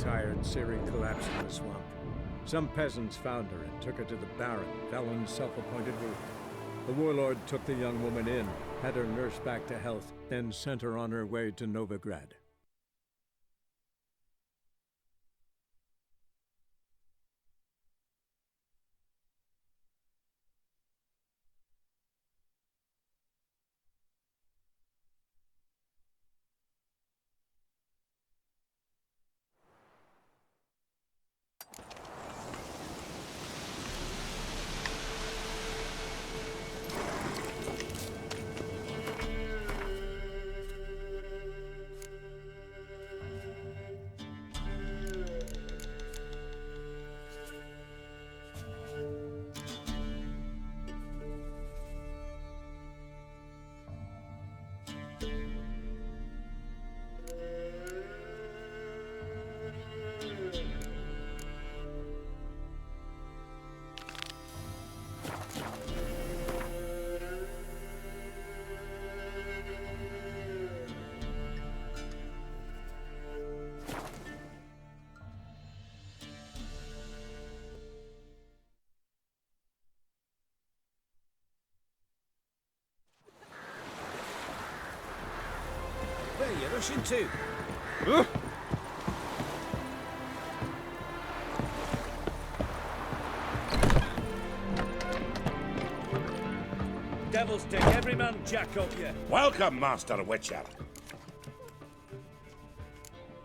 tired Ciri collapsed in the swamp. Some peasants found her and took her to the Baron, Valen's self-appointed ruler. The warlord took the young woman in, had her nursed back to health, then sent her on her way to Novigrad. Where are you rushing to? Devil's take every man jack of you. Welcome, Master Witcher.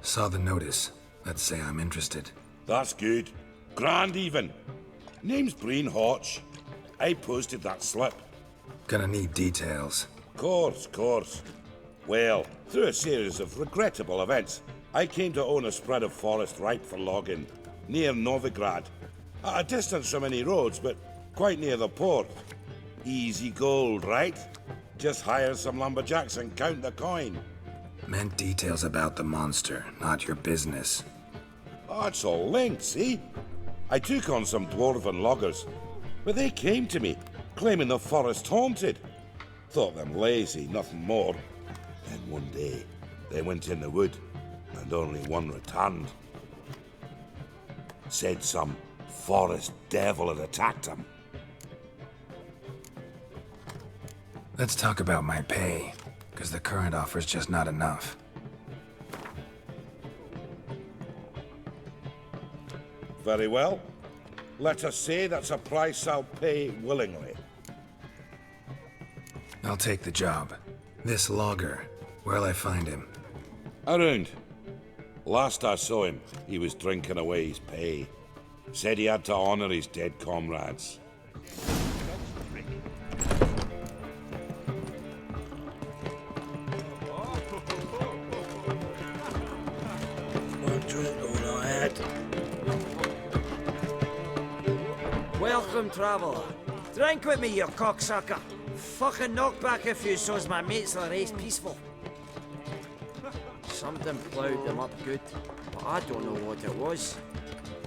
Saw the notice. Let's say I'm interested. That's good. Grand even. Name's Breen Hotch. I posted that slip. Gonna need details. Course. Well, through a series of regrettable events, I came to own a spread of forest ripe for logging, near Novigrad. At a distance from any roads, but quite near the port. Easy gold, right? Just hire some lumberjacks and count the coin. Meant details about the monster, not your business. Oh, it's all linked, see? I took on some dwarven loggers, but they came to me, claiming the forest haunted. Thought them lazy, nothing more. Then one day, they went in the wood, and only one returned. Said some forest devil had attacked him. Let's talk about my pay, because the current offer's just not enough. Very well. Let us say that's a price I'll pay willingly. I'll take the job. This logger, where'll I find him? Around. Last I saw him, he was drinking away his pay. Said he had to honor his dead comrades. Welcome, traveller. Drink with me, you cocksucker. Fucking knock back a few so's my mates will race peaceful. Something ploughed them up good, but I don't know what it was.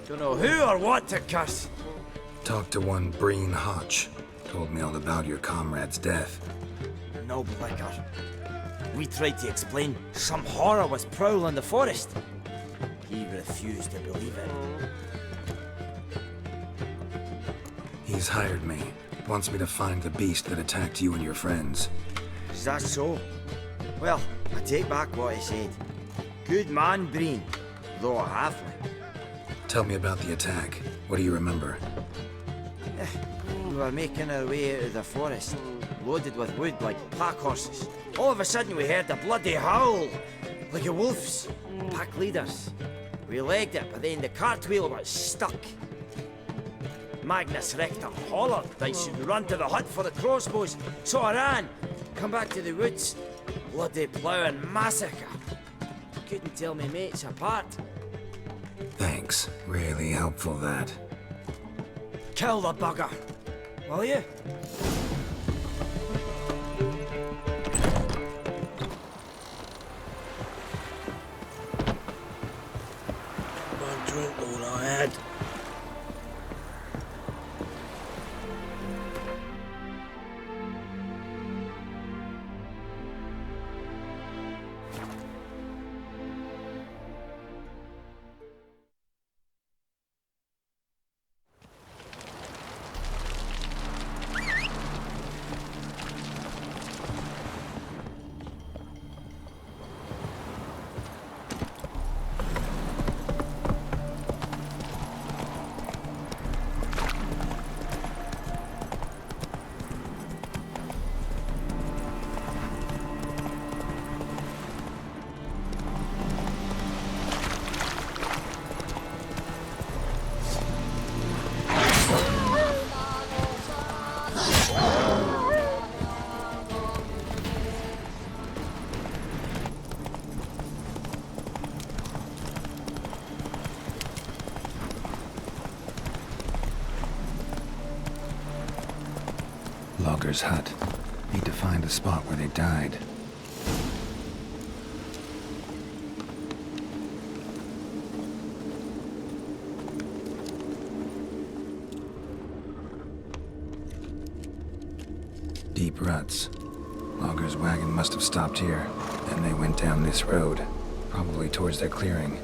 Don't know who or what to cuss. Talked to one Breen Hotch. Told me all about your comrade's death. No blicker. We tried to explain some horror was prowling the forest. He refused to believe it. He's hired me. Wants me to find the beast that attacked you and your friends. Is that so? Well, I take back what I said. Good man, Breen, though a halfling. Tell me about the attack. What do you remember? We were making our way out of the forest, loaded with wood like pack horses. All of a sudden we heard a bloody howl, like a wolf's. Pack leaders. We legged it, but then the cartwheel was stuck. Magnus Rector hollered I should run to the hut for the crossbows, so I ran. Come back to the woods. Bloody ploughing massacre. Couldn't tell me mates apart. Thanks. Really helpful, that. Kill the bugger, will you? One drink all I had. logger's hut. Need to find the spot where they died. Deep ruts. Logger's wagon must have stopped here. Then they went down this road, probably towards their clearing.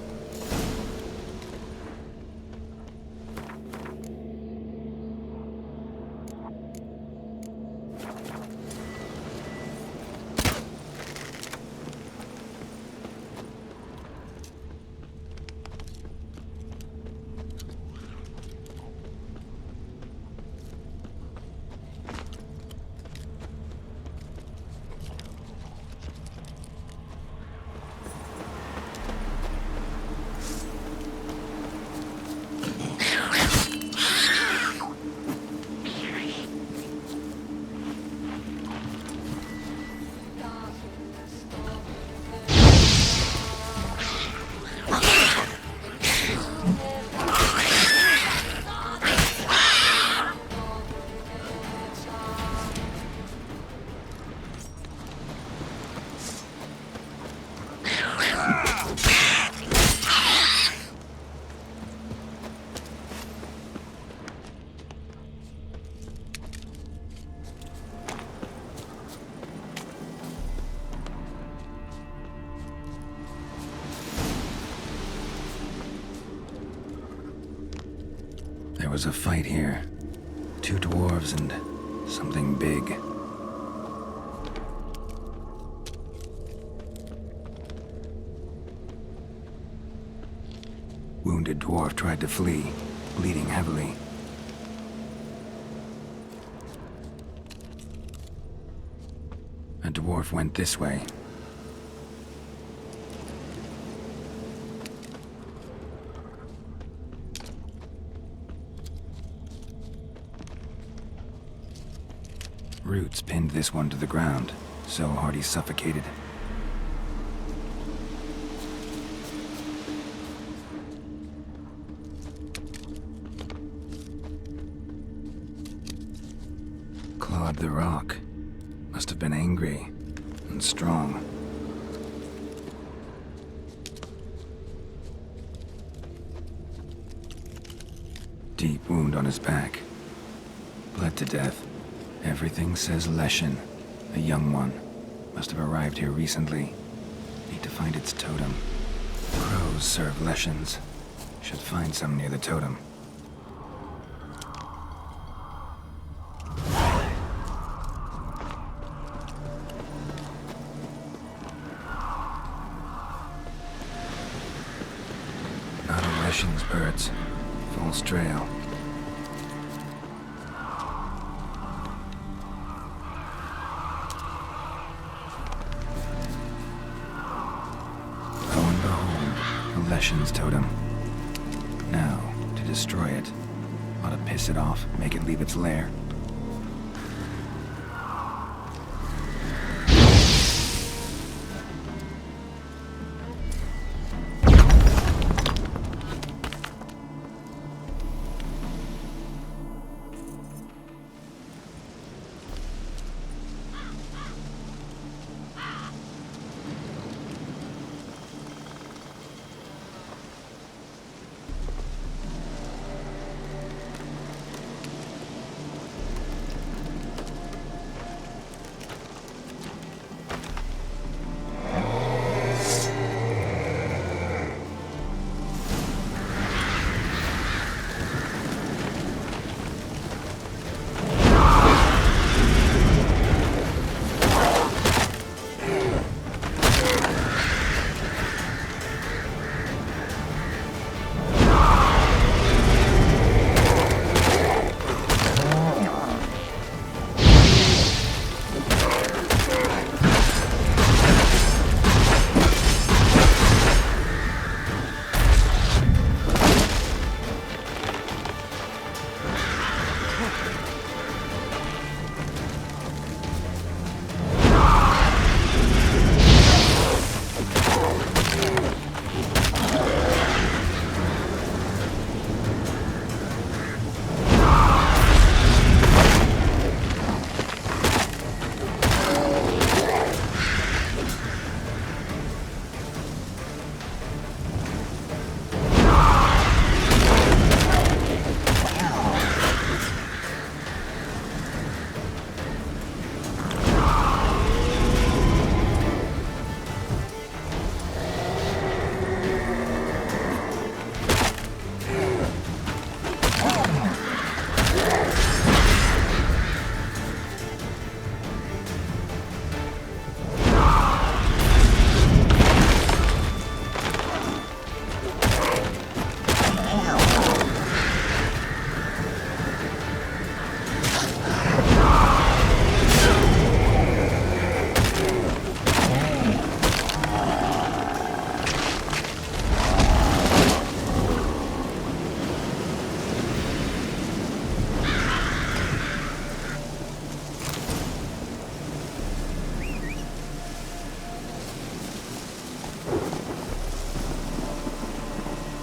There was a fight here. 2 dwarves and something big. Wounded dwarf tried to flee, bleeding heavily. A dwarf went this way. Roots pinned this one to the ground, so hard he suffocated. Clawed the rock. Must have been angry and strong. Deep wound on his back. Bled to death. Everything says Leshen, a young one. Must have arrived here recently. Need to find its totem. Crows serve Leshens. Should find some near the totem. Not a Leshen's birds. False trail. Leshen's totem. Now, to destroy it. Ought to piss it off, make it leave its lair.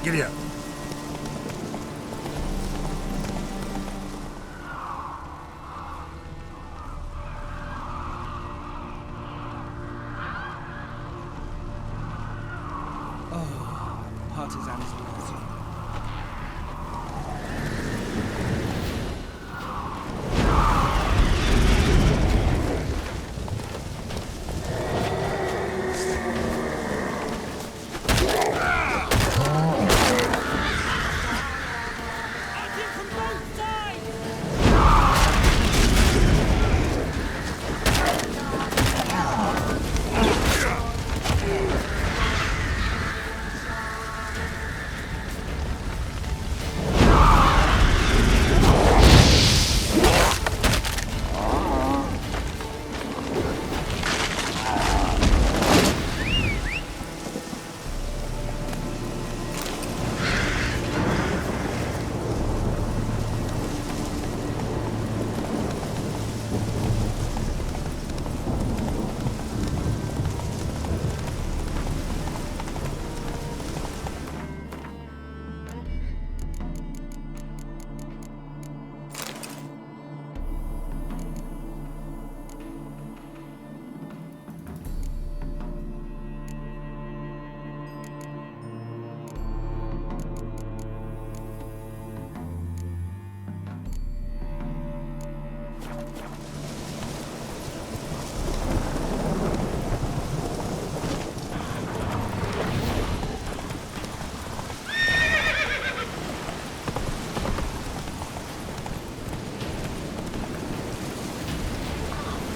Giddy up. Partisans lost.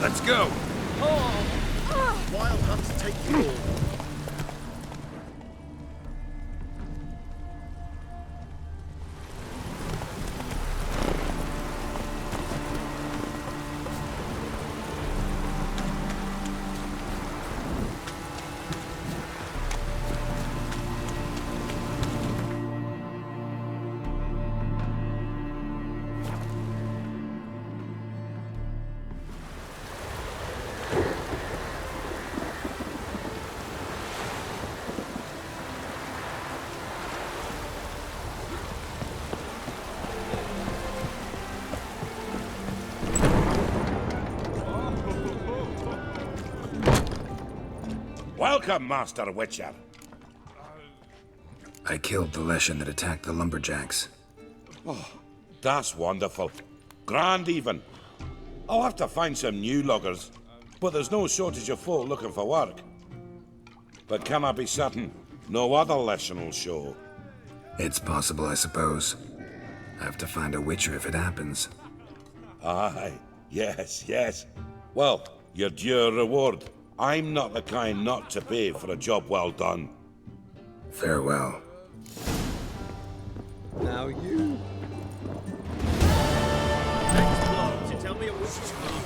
Let's go! Wild hunts take you all. Welcome, Master Witcher. I killed the Leshen that attacked the lumberjacks. That's wonderful. Grand even. I'll have to find some new loggers, but there's no shortage of folk looking for work. But can I be certain no other Leshen will show? It's possible, I suppose. I have to find a Witcher if it happens. Aye, yes. Well, your due reward. I'm not the kind not to pay for a job well done. Farewell. Now you. To tell me a witch is cold.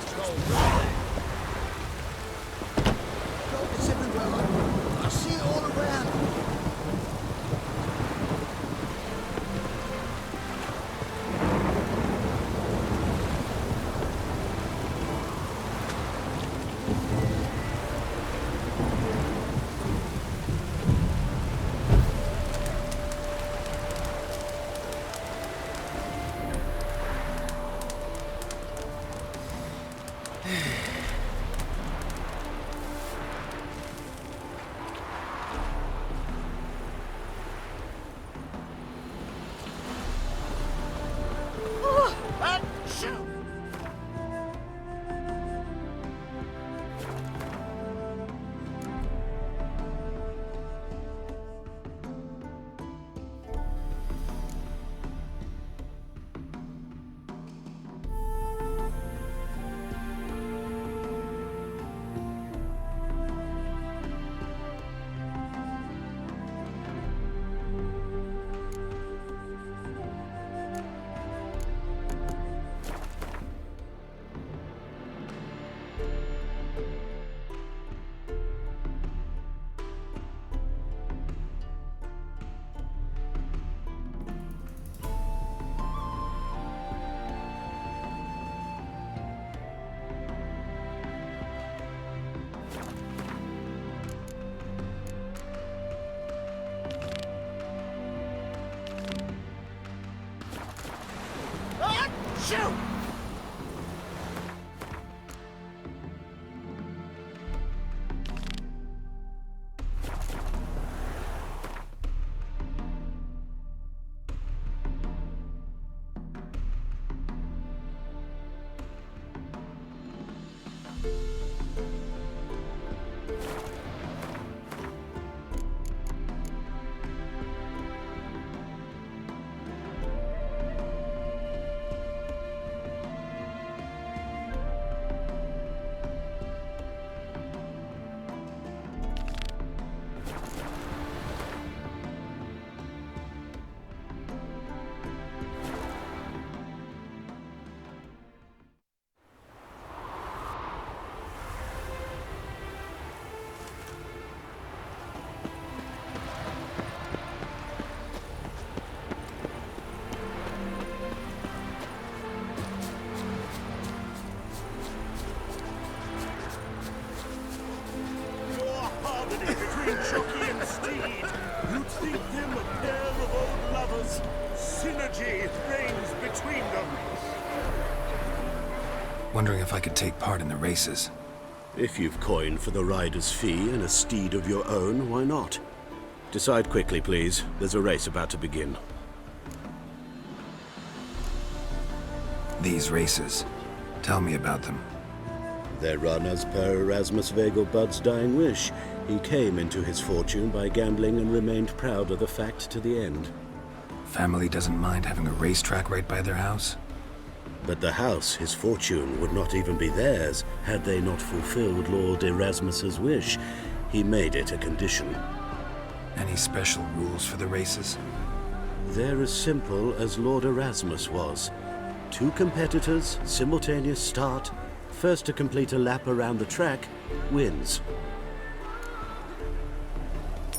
Gold is everywhere. I see it all around. Wondering if I could take part in the races. If you've coin for the rider's fee and a steed of your own, why not? Decide quickly, please. There's a race about to begin. These races. Tell me about them. They're run as per Erasmus Vegelbud's dying wish. He came into his fortune by gambling and remained proud of the fact to the end. Family doesn't mind having a racetrack right by their house? But the house, his fortune, would not even be theirs had they not fulfilled Lord Erasmus's wish. He made it a condition. Any special rules for the races? They're as simple as Lord Erasmus was. 2 competitors, simultaneous start. First to complete a lap around the track wins.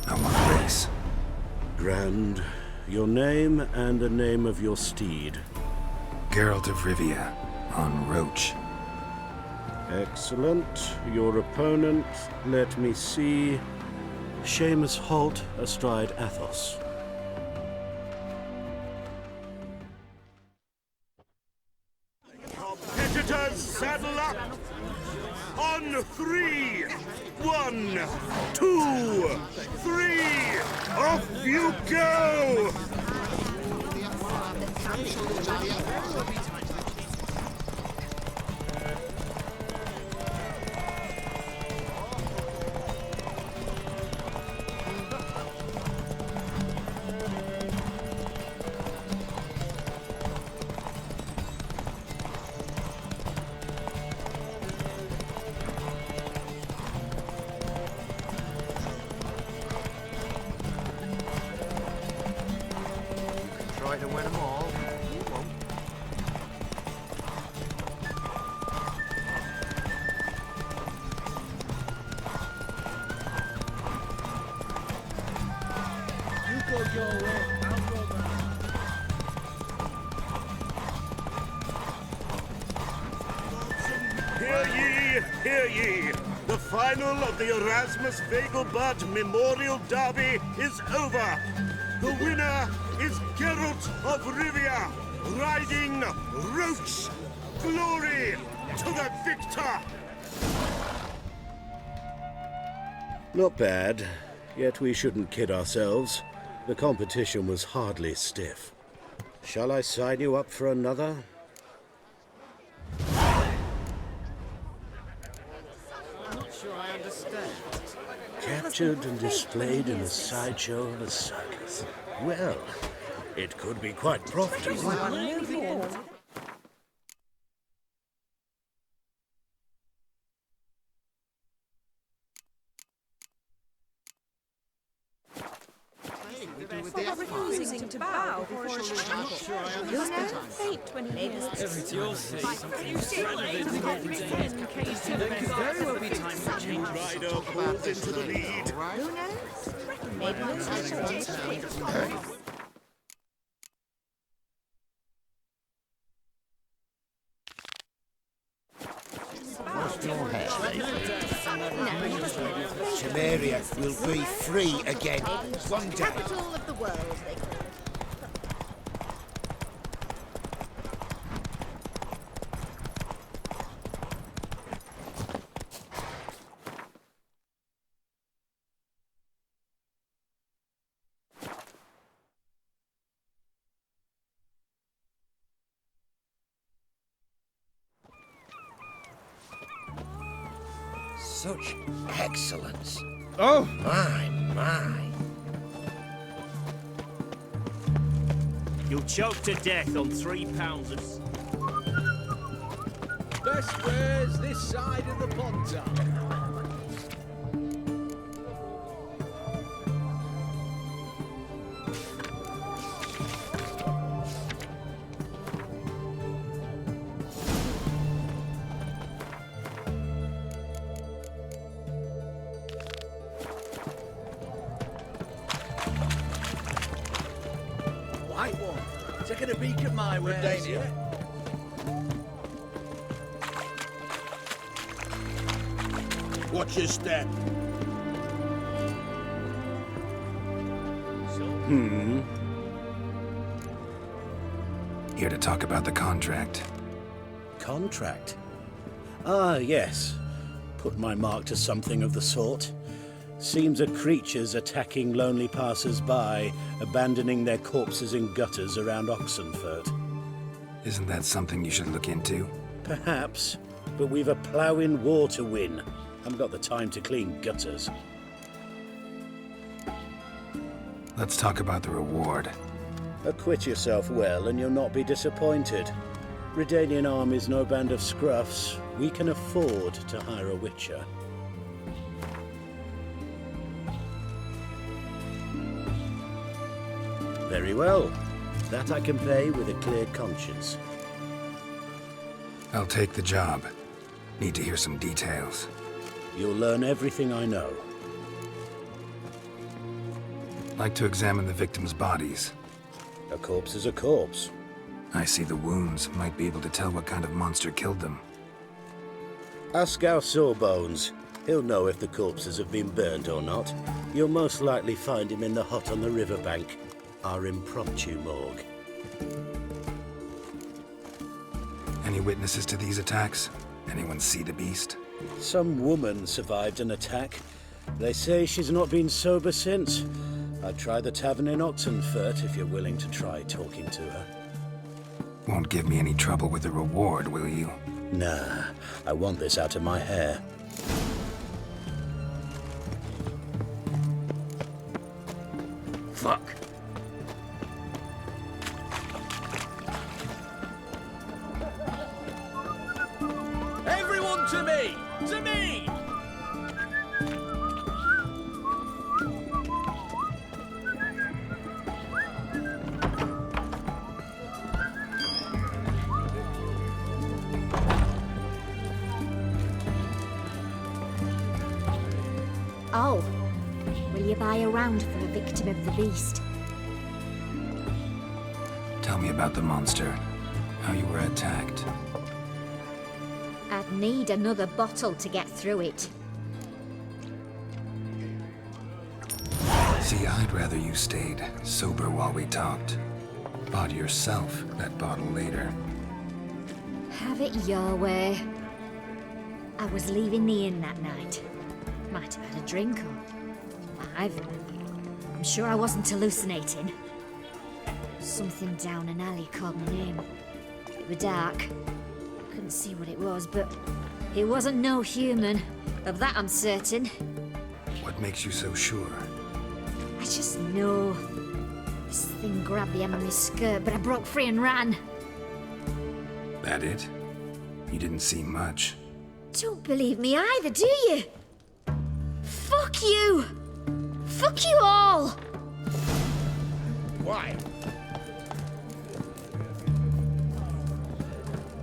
I want a race. Grand. Your name and the name of your steed. Geralt of Rivia, on Roach. Excellent. Your opponent, let me see. Seamus Holt, astride Athos. Competitors, saddle up! On 3! 1, 2, 3! Off you go! Try to win them all. You won't. You go your way, I'll go mine. Hear ye! The final of the Erasmus Vegelbud Memorial Derby is over! The winner is Geralt of Rivia, riding Roach! Glory to the victor! Not bad, yet we shouldn't kid ourselves. The competition was hardly stiff. Shall I sign you up for another? Captured and displayed in the sideshow of a circus. Well, it could be quite profitable. Refusing to bow before a shadow. You'll know fate when he hears. You'll see something There could very well be time to change. Rider pulls into the lead. Who knows? Maybe we'll see. Samaria will be free again one day. Capital of the world, they call it. Such excellence. Oh! My. You'll choke to death on 3 pounds of... Best wares this side of the Pontar. White one. Taking a peek at my wares, yeah? Watch your step. Here to talk about the contract. Contract? Ah, yes. Put my mark to something of the sort. Seems a creature's attacking lonely passers-by, abandoning their corpses in gutters around Oxenfurt. Isn't that something you should look into? Perhaps, but we've a ploughing war to win. Haven't got the time to clean gutters. Let's talk about the reward. Acquit yourself well and you'll not be disappointed. Redanian Army's no band of scruffs. We can afford to hire a witcher. Very well. That I can pay with a clear conscience. I'll take the job. Need to hear some details. You'll learn everything I know. Like to examine the victims' bodies. A corpse is a corpse. I see the wounds. Might be able to tell what kind of monster killed them. Ask our Sawbones. He'll know if the corpses have been burnt or not. You'll most likely find him in the hut on the riverbank. Our impromptu morgue. Any witnesses to these attacks? Anyone see the beast? Some woman survived an attack. They say she's not been sober since. I'd try the tavern in Oxenfurt if you're willing to try talking to her. Won't give me any trouble with the reward, will you? Nah, I want this out of my hair. Fuck. Everyone to me! To me! Oh, will you buy a round for a victim of the beast? Tell me about the monster. How you were attacked. I'd need another bottle to get through it. See, I'd rather you stayed sober while we talked. Bought yourself that bottle later. Have it your way. I was leaving the inn that night. Might have had a drink or 5. I'm sure I wasn't hallucinating. Something down an alley called my name. It was dark. Couldn't see what it was, but it wasn't no human. Of that I'm certain. What makes you so sure? I just know. This thing grabbed the hem of my skirt, but I broke free and ran. That it? You didn't see much. Don't believe me either, do you? Fuck you! Fuck you all! Why?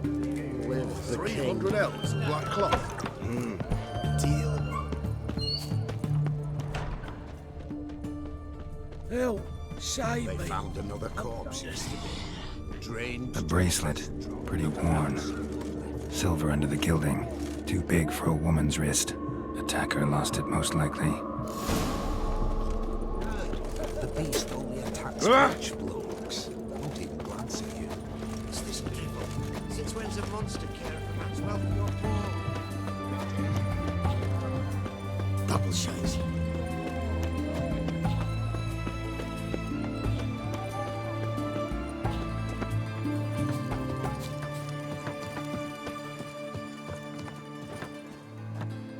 With the 300 elves, black cloth. Deal. Hell, save They me. found another corpse yesterday. Drained. A bracelet. Pretty worn. Silver under the gilding. Too big for a woman's wrist. Attacker lost it most likely. The beast only attacks rich blokes. Won't even glance at you. What's this dribble? Since when's a monster care for man's wealth your poor? Double shots.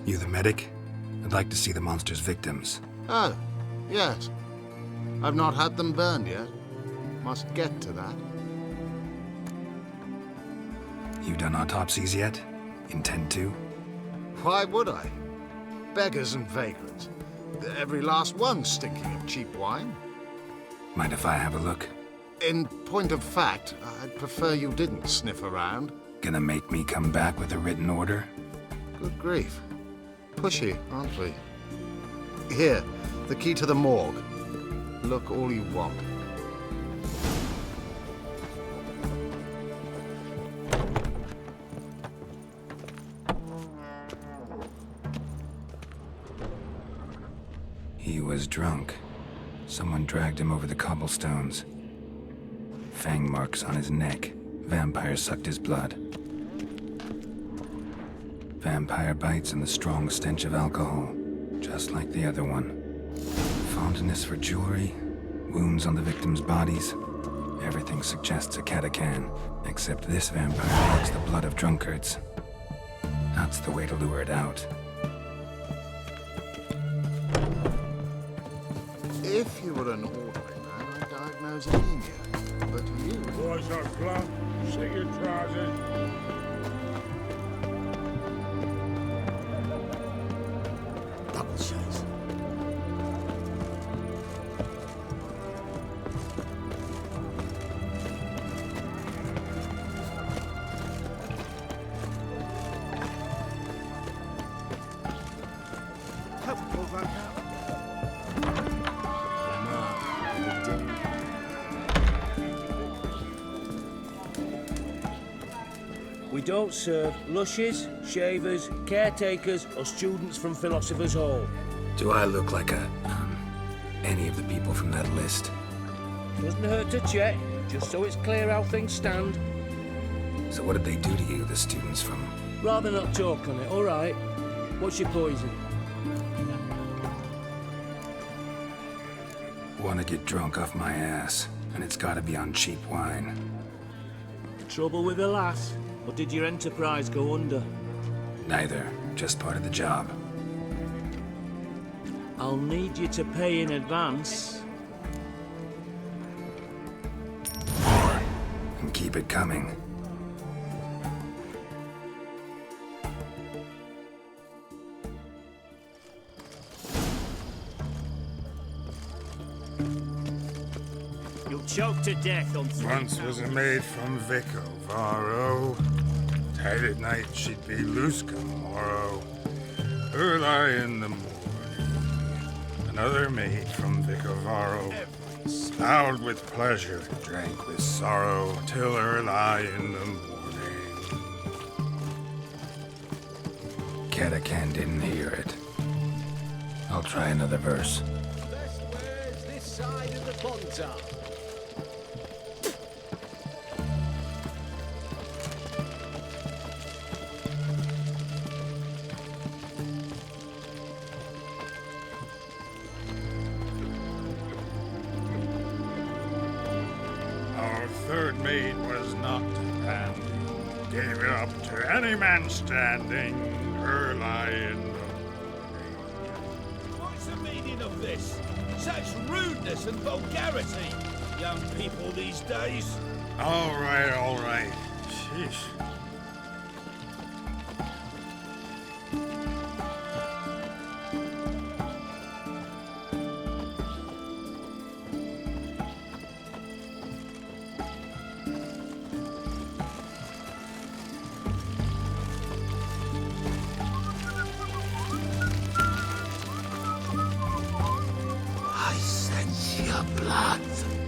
You the medic? I'd like to see the monster's victims. Oh, yes. I've not had them burned yet. Must get to that. You done autopsies yet? Intend to? Why would I? Beggars and vagrants. Every last one stinking of cheap wine. Mind if I have a look? In point of fact, I'd prefer you didn't sniff around. Gonna make me come back with a written order? Good grief. Pushy, aren't we? Here, the key to the morgue. Look all you want. He was drunk. Someone dragged him over the cobblestones. Fang marks on his neck. Vampires sucked his blood. Vampire bites and the strong stench of alcohol, just like the other one. Fondness for jewelry, wounds on the victims' bodies. Everything suggests a catacan, except this vampire likes the blood of drunkards. That's the way to lure it out. If you were an ordinary man, I'd diagnose anemia. But you... Boys are plump. See your trousers. Double shows. We don't serve lushes, shavers, caretakers, or students from Philosopher's Hall. Do I look like any of the people from that list? Doesn't hurt to check, just so it's clear how things stand. So what did they do to you, the students from... Rather not talk on it, all right? What's your poison? Want to get drunk off my ass, and it's gotta be on cheap wine. Trouble with the lass? Or did your enterprise go under? Neither, just part of the job. I'll need you to pay in advance. More, and keep it coming. You'll choke to death on Once was a maid from Vegelbud. Tight at night she'd be loose come morrow. Early in the morning, another maid from Vegelbud. Loud with pleasure, drank with sorrow, till early in the morning. Catacan didn't hear it. I'll try another verse. Best wares this side of the Pontar. Third maid was not handy. Gave it up to any man standing early in the morning. What's the meaning of this? Such rudeness and vulgarity. Young people these days. All right. Sheesh.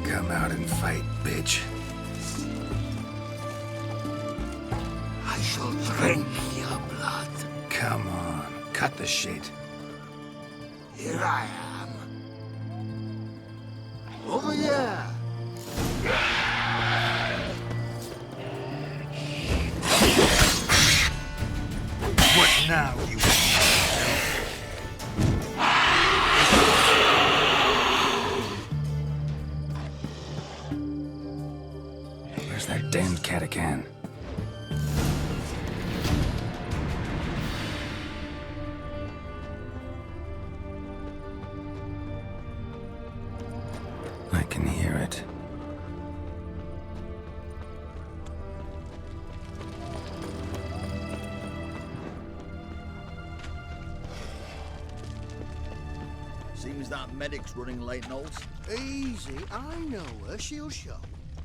Come out and fight, bitch. I shall drink your blood. Come on, cut the shit. Here I am. Over here. What now, you... That damned catacan. I can hear it. Seems that medic's running late, Knowles. Easy, I know her. She'll show.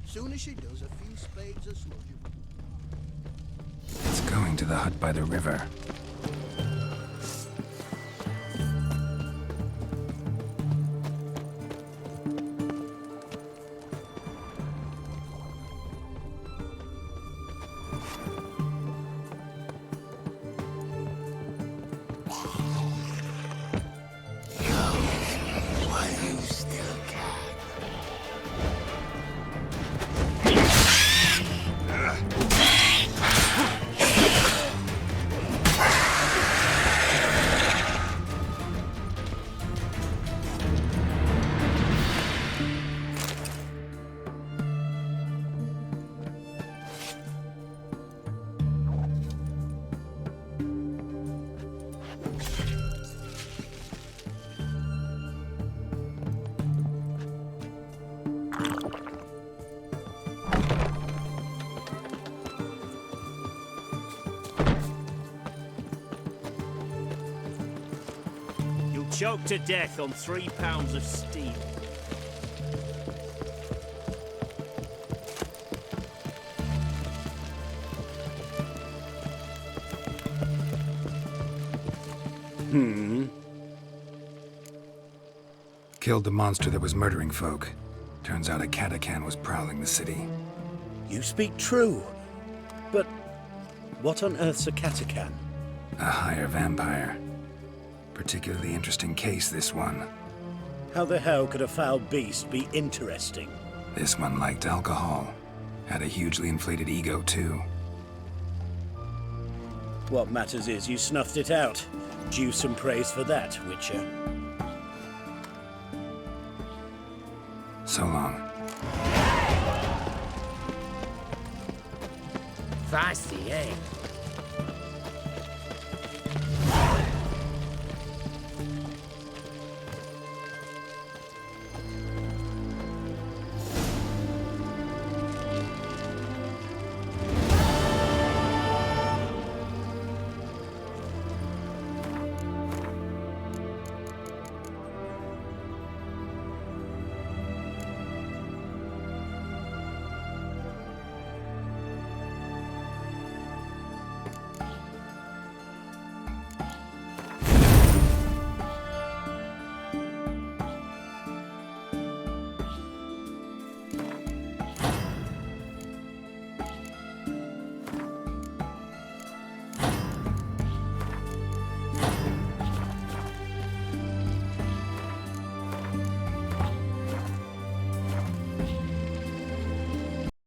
Soon as she does, a few spades of sludge. It's going to the hut by the river. Choked to death on 3 pounds of steel. Killed the monster that was murdering folk. Turns out a Catacan was prowling the city. You speak true. But what on earth's a Catacan? A higher vampire. Particularly interesting case, this one. How the hell could a foul beast be interesting? This one liked alcohol. Had a hugely inflated ego, too. What matters is you snuffed it out. Due some praise for that, Witcher. So long. Fasty, eh?